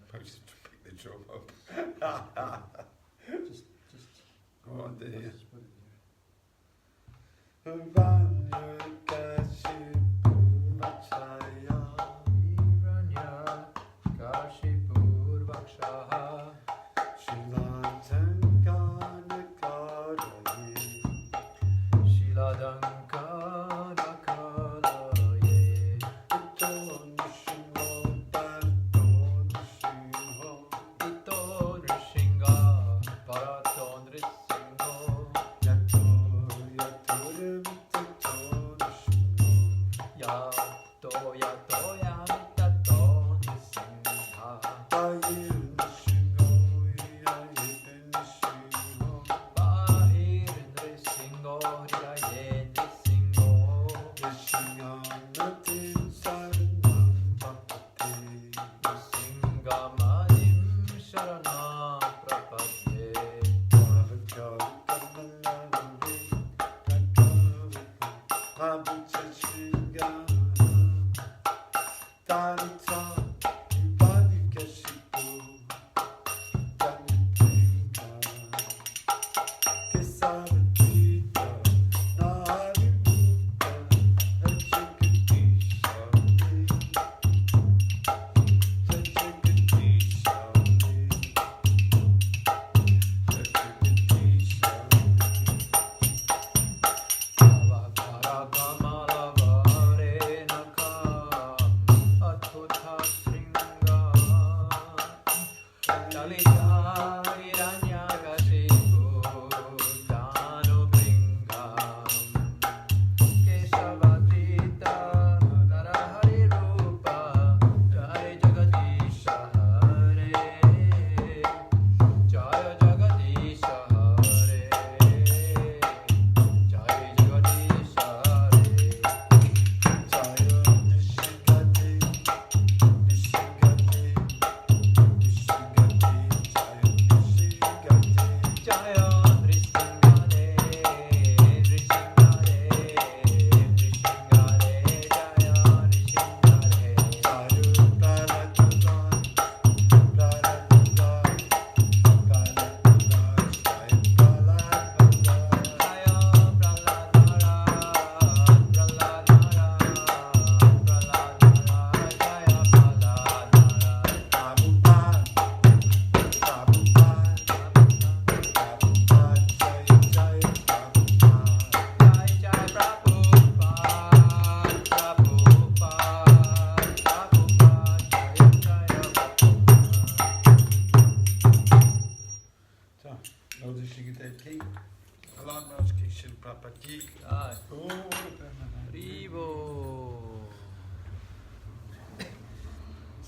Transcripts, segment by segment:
Probably should pick the drum up. just Go on, dear. just put it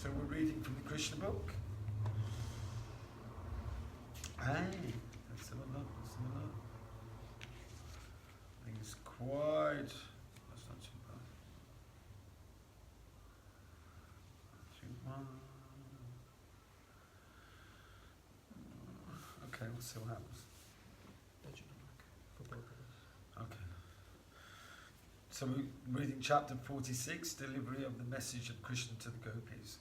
So we're reading from the Krishna book. Hey, let's have a look. I think it's quite. That's not too bad. Okay, we'll see what happens. Okay. So we're reading chapter 46, delivery of the message of Krishna to the gopis.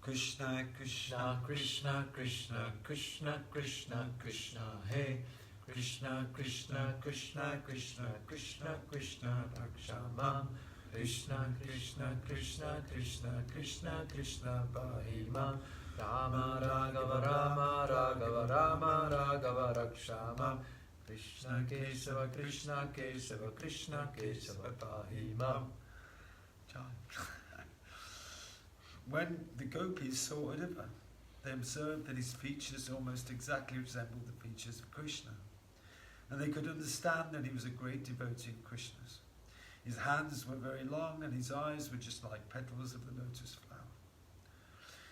Krishna, Krishna, Krishna, Krishna, Krishna, Krishna, Krishna, Hey. Krishna, Krishna, Krishna, Krishna, Krishna, Krishna, Rakshama. Krishna, Krishna, Krishna, Krishna, Krishna, Krishna, Pahima. Rama, Raghava, Rama, Raghava, Rama, Raghava, Rakshama. Krishna, Kesava, Krishna, Kesava, Krishna, Kesava, Pahima. When the gopis saw Uddhava, they observed that his features almost exactly resembled the features of Krishna, and they could understand that he was a great devotee of Krishna's. His hands were very long, and his eyes were just like petals of the lotus flower.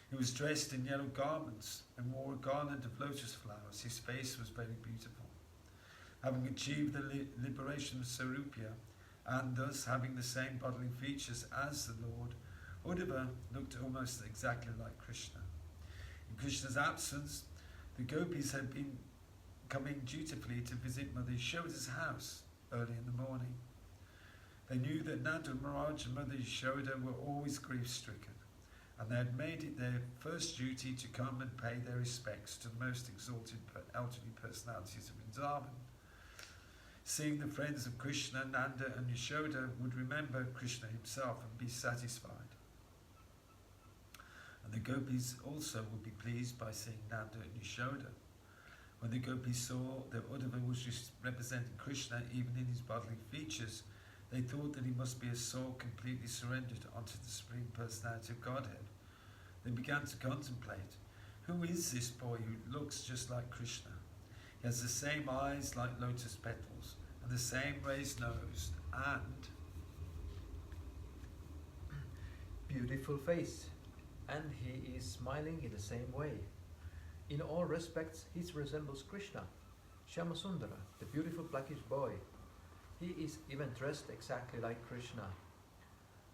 He was dressed in yellow garments and wore a garland of lotus flowers. His face was very beautiful. Having achieved the liberation of Sarupya, and thus having the same bodily features as the Lord, Uddhava looked almost exactly like Krishna. In Krishna's absence, the gopis had been coming dutifully to visit Mother Yashoda's house early in the morning. They knew that Nanda Maharaj and Mother Yashoda were always grief-stricken, and they had made it their first duty to come and pay their respects to the most exalted elderly personalities of Vrindavan. Seeing the friends of Krishna, Nanda and Yashoda would remember Krishna himself and be satisfied. And the gopis also would be pleased by seeing Nanda and Yashoda. When the gopis saw that Uddhava was just representing Krishna even in his bodily features, they thought that he must be a soul completely surrendered onto the Supreme Personality of Godhead. They began to contemplate, who is this boy who looks just like Krishna? He has the same eyes like lotus petals, and the same raised nose, and beautiful face, and he is smiling in the same way. In all respects, he resembles Krishna, Shyamasundara, the beautiful blackish boy. He is even dressed exactly like Krishna.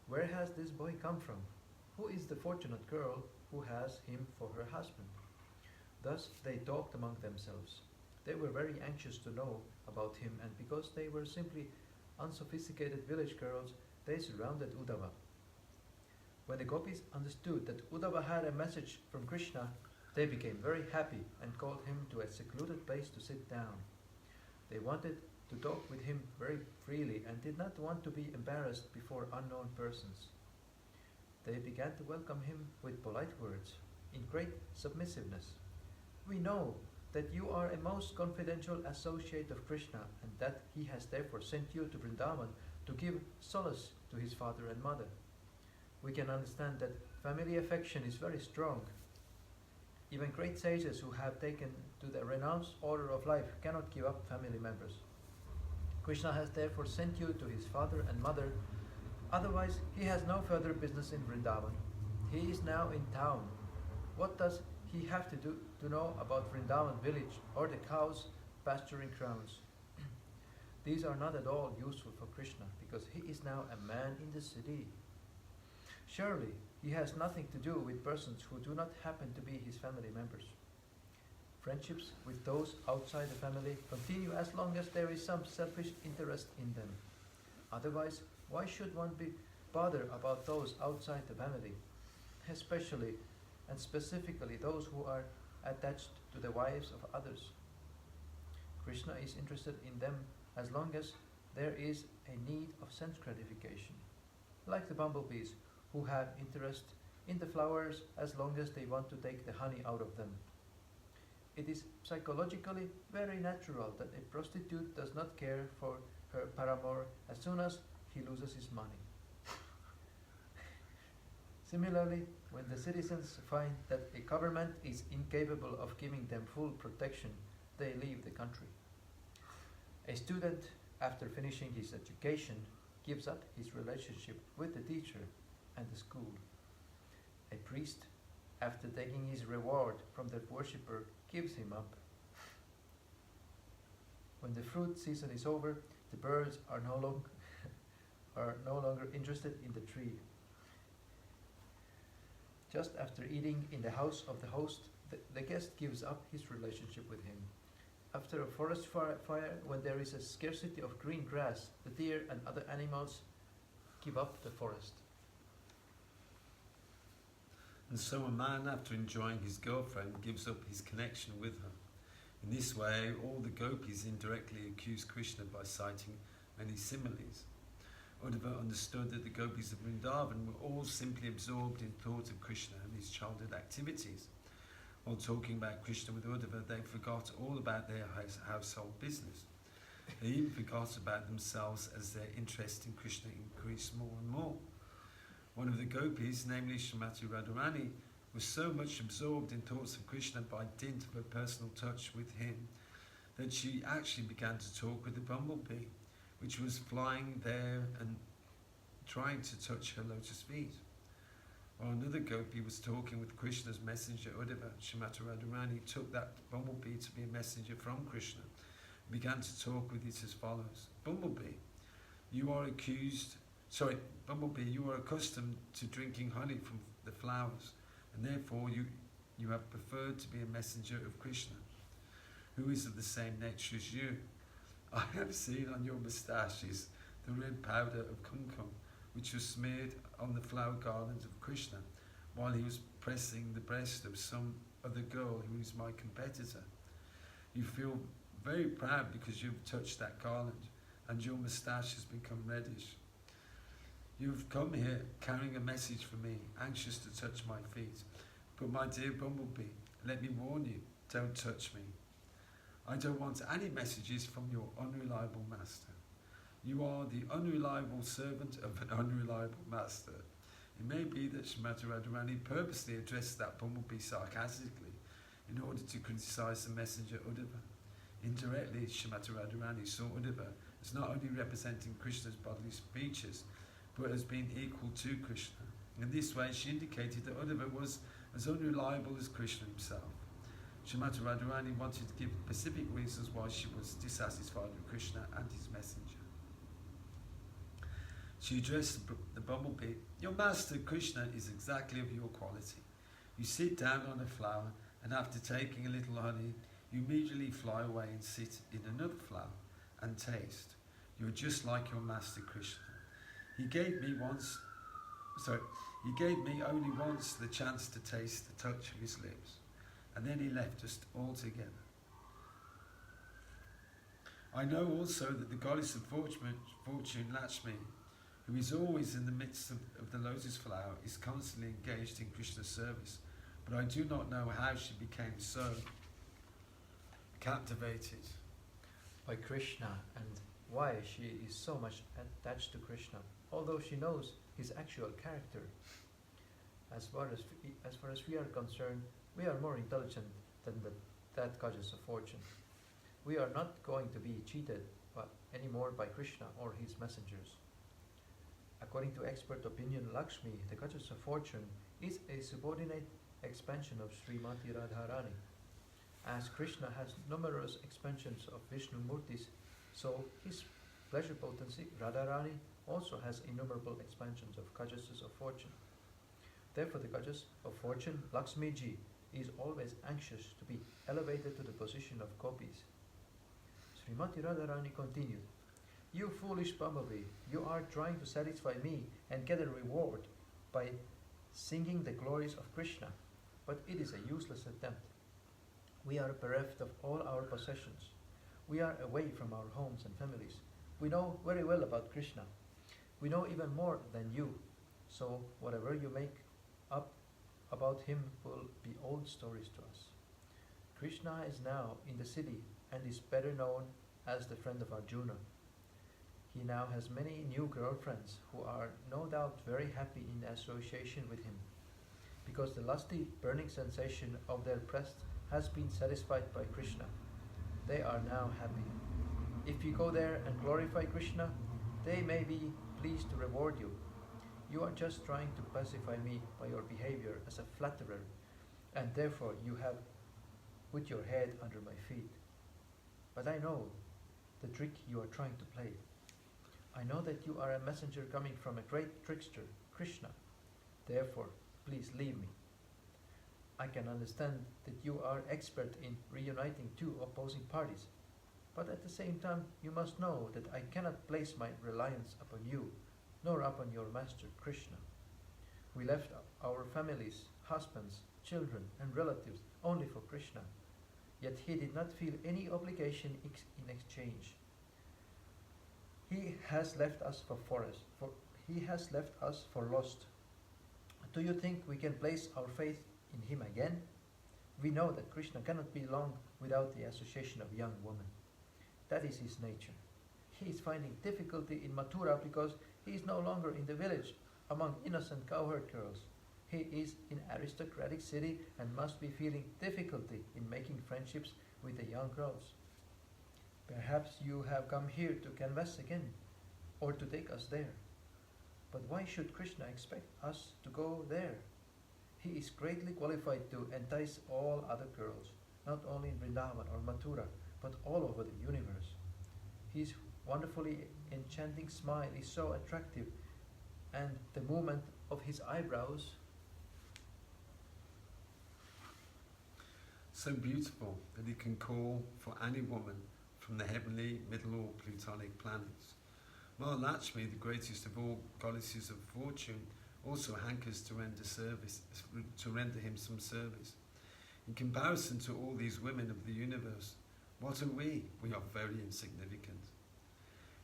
Where has this boy come from? Who is the fortunate girl who has him for her husband? Thus they talked among themselves. They were very anxious to know about him, and because they were simply unsophisticated village girls, they surrounded Uddhava. When the gopis understood that Uddhava had a message from Krishna, they became very happy and called him to a secluded place to sit down. They wanted to talk with him very freely and did not want to be embarrassed before unknown persons. They began to welcome him with polite words, in great submissiveness. We know that you are a most confidential associate of Krishna, and that he has therefore sent you to Vrindavan to give solace to his father and mother. We can understand that family affection is very strong. Even great sages who have taken to the renounced order of life cannot give up family members. Krishna has therefore sent you to his father and mother, otherwise he has no further business in Vrindavan. He is now in town. What does he have to know about Vrindavan village or the cows pasturing crowns? These are not at all useful for Krishna, because he is now a man in the city. Surely he has nothing to do with persons who do not happen to be his family members. Friendships with those outside the family continue as long as there is some selfish interest in them. Otherwise, why should one be bothered about those outside the family, especially and specifically those who are attached to the wives of others? Krishna is interested in them as long as there is a need of sense gratification, like the bumblebees who have interest in the flowers as long as they want to take the honey out of them. It is psychologically very natural that a prostitute does not care for her paramour as soon as he loses his money. Similarly, when the citizens find that a government is incapable of giving them full protection, they leave the country. A student, after finishing his education, gives up his relationship with the teacher and the school. A priest, after taking his reward from the worshipper, gives him up. When the fruit season is over, the birds are no longer interested in the tree. Just after eating in the house of the host, the guest gives up his relationship with him. After a forest fire, when there is a scarcity of green grass, the deer and other animals give up the forest. And so a man, after enjoying his girlfriend, gives up his connection with her. In this way, all the gopis indirectly accuse Krishna by citing many similes. Uddhava understood that the gopis of Vrindavan were all simply absorbed in thought of Krishna and his childhood activities. While talking about Krishna with Uddhava, they forgot all about their household business. They even forgot about themselves as their interest in Krishna increased more and more. One of the gopis, namely Srimati Radharani, was so much absorbed in thoughts of Krishna by dint of her personal touch with him that she actually began to talk with the bumblebee, which was flying there and trying to touch her lotus feet. While another gopi was talking with Krishna's messenger Uddhava, Srimati Radharani took that bumblebee to be a messenger from Krishna and began to talk with it as follows. Bumblebee, you are accustomed to drinking honey from the flowers, and therefore you have preferred to be a messenger of Krishna, who is of the same nature as you. I have seen on your moustaches the red powder of kumkum, which was smeared on the flower garland of Krishna, while he was pressing the breast of some other girl who is my competitor. You feel very proud because you've touched that garland, and your moustache has become reddish. You've come here carrying a message for me, anxious to touch my feet. But my dear Bumblebee, let me warn you, don't touch me. I don't want any messages from your unreliable master. You are the unreliable servant of an unreliable master. It may be that Srimati Radharani purposely addressed that Bumblebee sarcastically in order to criticize the messenger Uddhava. Indirectly, Srimati Radharani saw Uddhava as not only representing Krishna's bodily features, but as being equal to Krishna. In this way, she indicated that Uddhava was as unreliable as Krishna himself. Srimati Radharani wanted to give specific reasons why she was dissatisfied with Krishna and his messenger. She addressed the bumblebee, "Your master Krishna is exactly of your quality. You sit down on a flower, and after taking a little honey, you immediately fly away and sit in another flower and taste. You're just like your master Krishna. He gave me only once the chance to taste the touch of his lips, and then he left us all together. I know also that the goddess of fortune Lakshmi, who is always in the midst of the lotus flower, is constantly engaged in Krishna's service, but I do not know how she became so captivated by Krishna and why she is so much attached to Krishna, although she knows his actual character. As far as we are concerned, we are more intelligent than that goddess of fortune. We are not going to be cheated anymore by Krishna or his messengers. According to expert opinion, Lakshmi, the goddess of fortune, is a subordinate expansion of Srimati Radharani. As Krishna has numerous expansions of Vishnu Murtis, so his pleasure potency, Radharani, also has innumerable expansions of goddesses of fortune. Therefore, the goddess of fortune, Lakshmi Ji, is always anxious to be elevated to the position of gopis. Srimati Radharani continued, "You foolish bumblebee, you are trying to satisfy me and get a reward by singing the glories of Krishna, but it is a useless attempt. We are bereft of all our possessions. We are away from our homes and families. We know very well about Krishna. We know even more than you, so whatever you make up about him will be old stories to us. Krishna is now in the city and is better known as the friend of Arjuna. He now has many new girlfriends who are no doubt very happy in association with him, because the lusty burning sensation of their breast has been satisfied by Krishna. They are now happy. If you go there and glorify Krishna, they may be pleased to reward you. You are just trying to pacify me by your behavior as a flatterer, and therefore you have put your head under my feet. But I know the trick you are trying to play. I know that you are a messenger coming from a great trickster, Krishna. Therefore, please leave me. I can understand that you are expert in reuniting two opposing parties, but at the same time you must know that I cannot place my reliance upon you, nor upon your master Krishna. We left our families, husbands, children, and relatives only for Krishna, yet he did not feel any obligation in exchange. He has left us for lost. Do you think we can place our faith in him again? We know that Krishna cannot be long without the association of young women. That is his nature. He is finding difficulty in Mathura because he is no longer in the village among innocent cowherd girls. He is in aristocratic city and must be feeling difficulty in making friendships with the young girls. Perhaps you have come here to canvass again, or to take us there. But why should Krishna expect us to go there? He is greatly qualified to entice all other girls, not only in Vrindavan or Mathura, but all over the universe. His wonderfully enchanting smile is so attractive, and the movement of his eyebrows so beautiful that he can call for any woman from the heavenly, middle or plutonic planets. Mahalakshmi, the greatest of all goddesses of fortune, also hankers to render him some service. In comparison to all these women of the universe, what are we? We are very insignificant.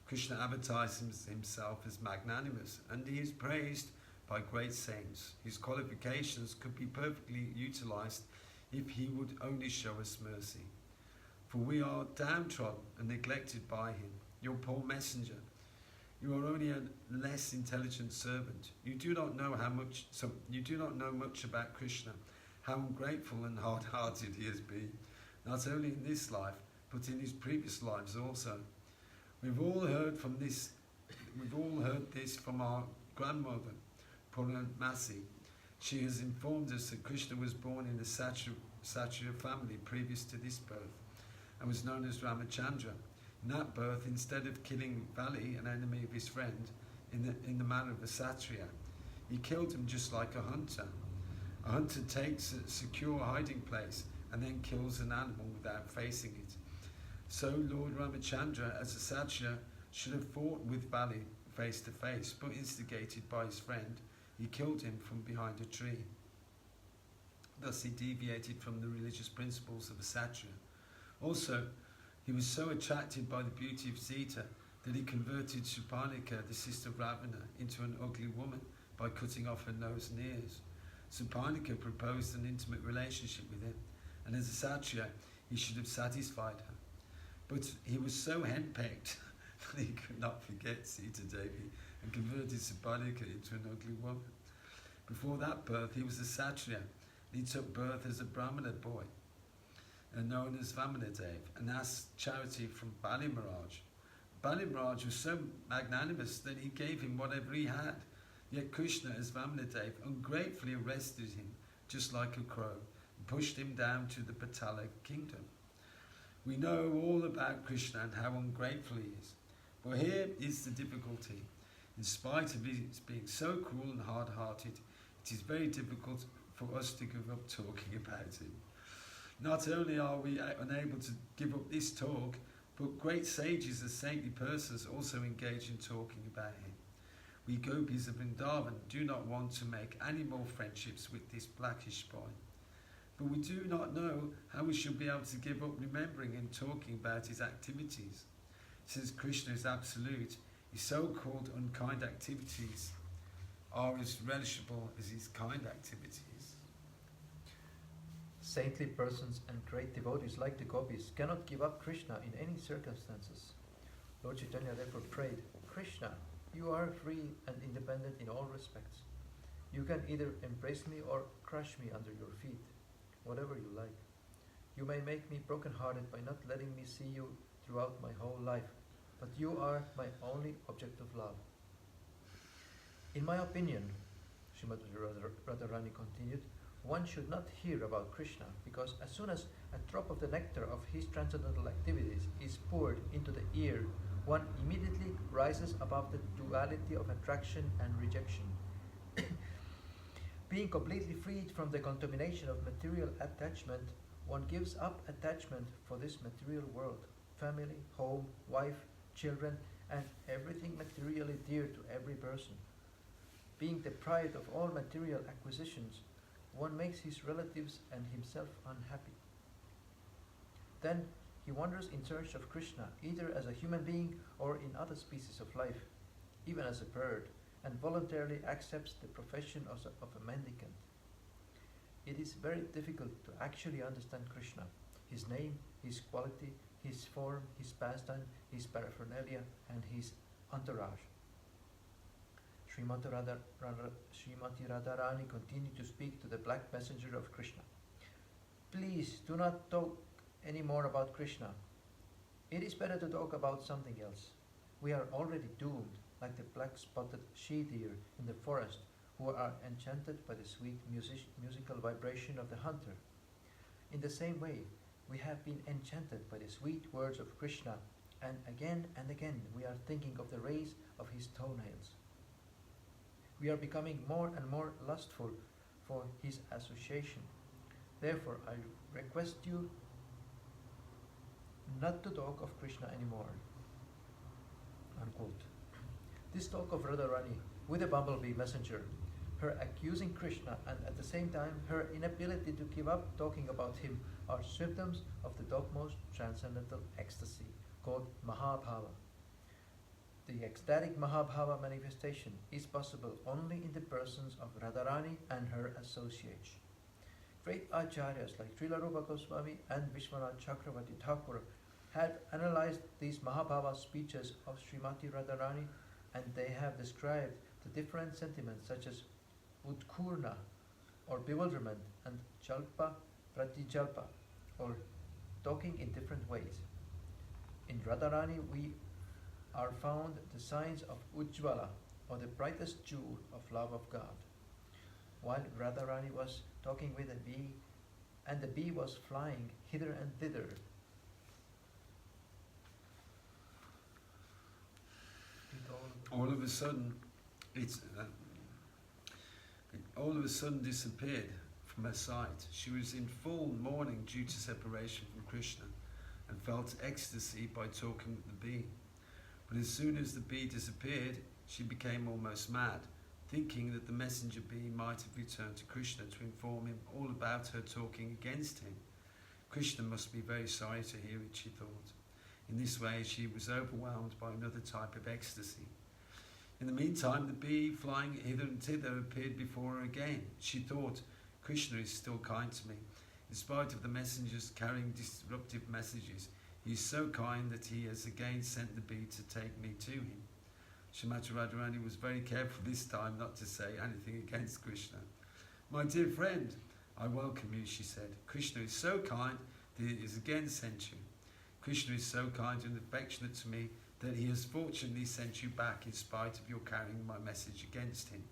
Krishna advertises himself as magnanimous, and he is praised by great saints. His qualifications could be perfectly utilized if he would only show us mercy. For we are downtrodden and neglected by him. Your poor messenger, you are only a less intelligent servant. You do not know much about Krishna, how ungrateful and hard-hearted he has been, not only in this life, but in his previous lives also. We've all heard this from our grandmother, Purnamasi. She has informed us that Krishna was born in the Kshatriya family previous to this birth, and was known as Ramachandra. In that birth, instead of killing Vali, an enemy of his friend, in the manner of a Kshatriya, he killed him just like a hunter. A hunter takes a secure hiding place and then kills an animal without facing it. So Lord Ramachandra, as a Kshatriya, should have fought with Vali face to face, but instigated by his friend, he killed him from behind a tree. Thus he deviated from the religious principles of a Kshatriya. Also, he was so attracted by the beauty of Sita that he converted Suparnika, the sister of Ravana, into an ugly woman by cutting off her nose and ears. Suparnika proposed an intimate relationship with him, and as a Kshatriya, he should have satisfied her. But he was so henpecked that he could not forget Sita Devi and converted Suparnika into an ugly woman. Before that birth, he was a Kshatriya. He took birth as a Brahmana boy, known as Vamanadev, and asked charity from Bali Maharaj. Bali Maharaj was so magnanimous that he gave him whatever he had. Yet Krishna, as Vamanadev, ungratefully arrested him, just like a crow, and pushed him down to the Patala kingdom. We know all about Krishna and how ungrateful he is. But here is the difficulty. In spite of his being so cruel and hard-hearted, it is very difficult for us to give up talking about him. Not only are we unable to give up this talk, but great sages and saintly persons also engage in talking about him. We gopis of Vrindavan do not want to make any more friendships with this blackish boy. But we do not know how we should be able to give up remembering and talking about his activities. Since Krishna is absolute, his so-called unkind activities are as relishable as his kind activities. Saintly persons and great devotees like the gopis cannot give up Krishna in any circumstances. Lord Chaitanya therefore prayed, Krishna, you are free and independent in all respects. You can either embrace me or crush me under your feet, whatever you like. You may make me broken-hearted by not letting me see you throughout my whole life, but you are my only object of love. In my opinion, Srimati Radharani continued, one should not hear about Krishna, because as soon as a drop of the nectar of his transcendental activities is poured into the ear, one immediately rises above the duality of attraction and rejection. Being completely freed from the contamination of material attachment, one gives up attachment for this material world, family, home, wife, children, and everything materially dear to every person. Being deprived of all material acquisitions, one makes his relatives and himself unhappy. Then he wanders in search of Krishna, either as a human being or in other species of life, even as a bird, and voluntarily accepts the profession of a mendicant. It is very difficult to actually understand Krishna, his name, his quality, his form, his pastime, his paraphernalia, and his entourage. Srimati Radharani continued to speak to the black messenger of Krishna. Please do not talk any more about Krishna. It is better to talk about something else. We are already doomed, like the black-spotted she-deer in the forest, who are enchanted by the sweet musical vibration of the hunter. In the same way, we have been enchanted by the sweet words of Krishna, and again we are thinking of the rays of his toenails. We are becoming more and more lustful for his association. Therefore, I request you not to talk of Krishna anymore. Unquote. This talk of Radharani with a bumblebee messenger, her accusing Krishna and at the same time her inability to give up talking about him are symptoms of the topmost transcendental ecstasy called Mahabhava. The ecstatic Mahabhava manifestation is possible only in the persons of Radharani and her associates. Great acharyas like Srila Rupa Goswami and Vishwanath Chakravarti Thakur have analyzed these Mahabhava speeches of Srimati Radharani, and they have described the different sentiments such as Utkurna or bewilderment and Jalpa Pratijalpa or talking in different ways. In Radharani we are found the signs of Ujjvala or the brightest jewel of love of God. While Radharani was talking with a bee and the bee was flying hither and thither, all of a sudden, it all of a sudden disappeared from her sight. She was in full mourning due to separation from Krishna and felt ecstasy by talking with the bee. But as soon as the bee disappeared, she became almost mad, thinking that the messenger bee might have returned to Krishna to inform him all about her talking against him. Krishna must be very sorry to hear it, she thought. In this way, she was overwhelmed by another type of ecstasy. In the meantime, the bee, flying hither and thither, appeared before her again. She thought, Krishna is still kind to me. In spite of the messengers carrying disruptive messages, he is so kind that he has again sent the bee to take me to him. Srimati Radharani was very careful this time not to say anything against Krishna. My dear friend, I welcome you, she said. Krishna is so kind that he has again sent you. Krishna is so kind and affectionate to me that he has fortunately sent you back in spite of your carrying my message against him.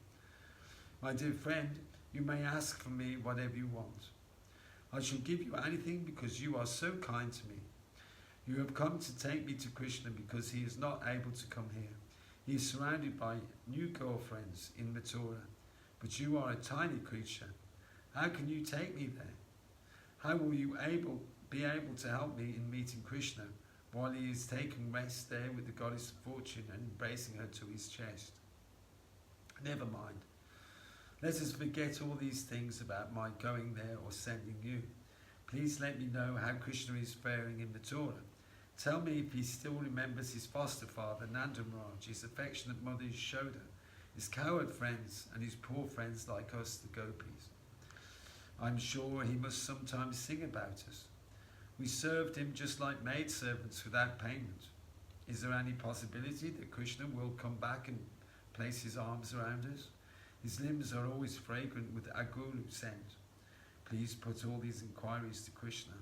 My dear friend, you may ask for me whatever you want. I shall give you anything because you are so kind to me. You have come to take me to Krishna because he is not able to come here. He is surrounded by new girlfriends in Mathura, but you are a tiny creature. How can you take me there? How will you be able to help me in meeting Krishna while he is taking rest there with the goddess of fortune and embracing her to his chest? Never mind. Let us forget all these things about my going there or sending you. Please let me know how Krishna is faring in Mathura. Tell me if he still remembers his foster father, Nanda Maharaj, his affectionate mother Yashoda, his coward friends, and his poor friends like us, the gopis. I'm sure he must sometimes sing about us. We served him just like maidservants without payment. Is there any possibility that Krishna will come back and place his arms around us? His limbs are always fragrant with agulu scent. Please put all these inquiries to Krishna.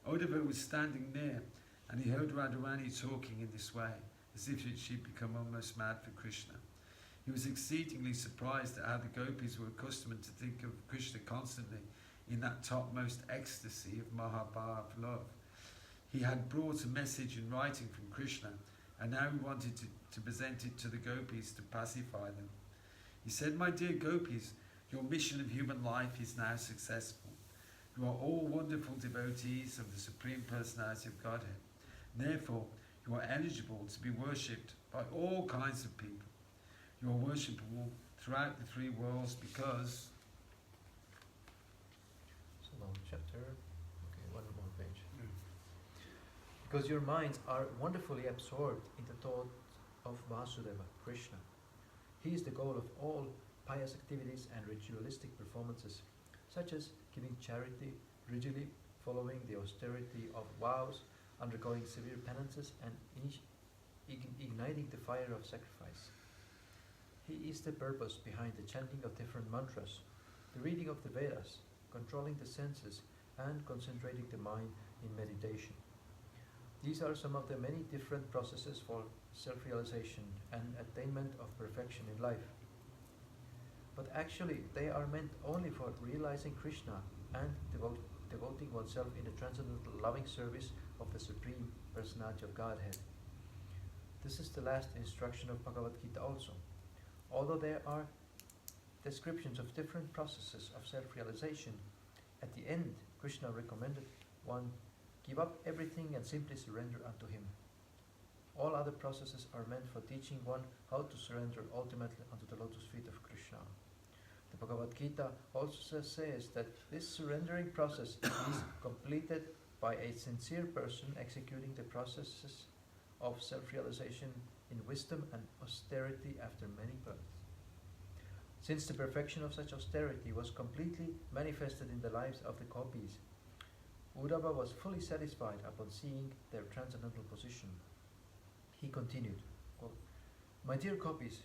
Uddhava was standing near, and he heard Radharani talking in this way, as if she'd become almost mad for Krishna. He was exceedingly surprised at how the gopis were accustomed to think of Krishna constantly in that topmost ecstasy of Mahabhava love. He had brought a message in writing from Krishna, and now he wanted to present it to the gopis to pacify them. He said, my dear gopis, your mission of human life is now successful. You are all wonderful devotees of the Supreme Personality of Godhead. Therefore, you are eligible to be worshipped by all kinds of people. You are worshipable throughout the three worlds because... It's a long chapter. Okay, one more page. Because your minds are wonderfully absorbed in the thought of Vasudeva, Krishna. He is the goal of all pious activities and ritualistic performances, such as giving charity, rigidly following the austerity of vows, undergoing severe penances, and igniting the fire of sacrifice. He is the purpose behind the chanting of different mantras, the reading of the Vedas, controlling the senses, and concentrating the mind in meditation. These are some of the many different processes for self-realization and attainment of perfection in life. But actually, they are meant only for realizing Krishna and devoting oneself in the transcendental loving service of the Supreme Personality of Godhead. This is the last instruction of Bhagavad Gita also. Although there are descriptions of different processes of self-realization, at the end, Krishna recommended one give up everything and simply surrender unto him. All other processes are meant for teaching one how to surrender ultimately unto the lotus feet of Krishna. The Bhagavad Gita also says that this surrendering process is completed by a sincere person executing the processes of self-realization in wisdom and austerity after many births. Since the perfection of such austerity was completely manifested in the lives of the gopis, Uddhava was fully satisfied upon seeing their transcendental position. He continued, quote, "My dear gopis,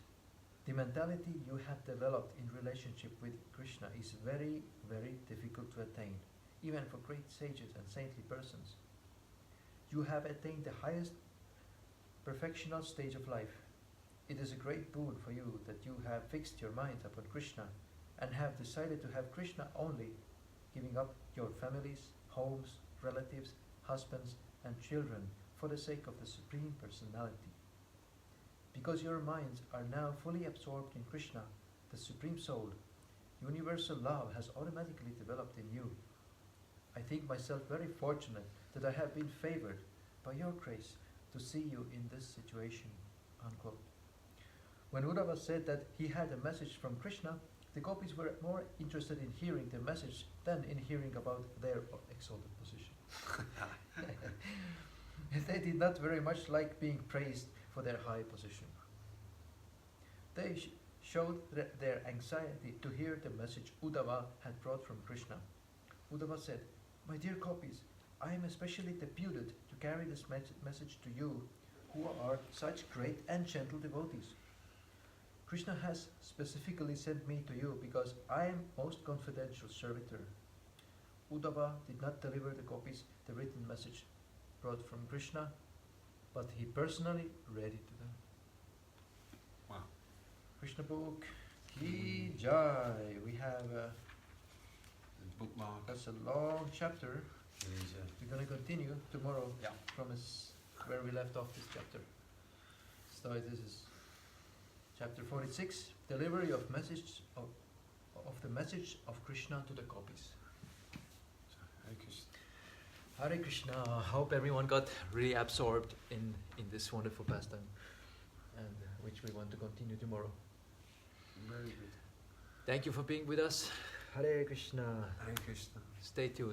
the mentality you have developed in relationship with Krishna is very, very difficult to attain, even for great sages and saintly persons. You have attained the highest perfectional stage of life. It is a great boon for you that you have fixed your mind upon Krishna and have decided to have Krishna only, giving up your families, homes, relatives, husbands, and children for the sake of the Supreme Personality. Because your minds are now fully absorbed in Krishna, the Supreme Soul, universal love has automatically developed in you. I think myself very fortunate that I have been favored by your grace to see you in this situation." Unquote. When Uddhava said that he had a message from Krishna, the gopis were more interested in hearing the message than in hearing about their exalted position. They did not very much like being praised for their high position. They showed their anxiety to hear the message Uddhava had brought from Krishna. Uddhava said, "My dear gopis, I am especially deputed to carry this message to you, who are such great and gentle devotees. Krishna has specifically sent me to you because I am most confidential servitor." Uddhava did not deliver the gopis the written message brought from Krishna, but he personally read it to them. Wow. Krishna book, Ki Jai. We have Bookmark. that's a long chapter. Please, We're going to continue tomorrow yeah. from where we left off this chapter. So this is chapter 46, delivery of message of the message of Krishna to the gopis. Hare Krishna. Hare Krishna. Hope everyone got really absorbed in this wonderful pastime, and which we want to continue tomorrow. Very good. Thank you for being with us. Hare Krishna. Hare Krishna. Stay tuned.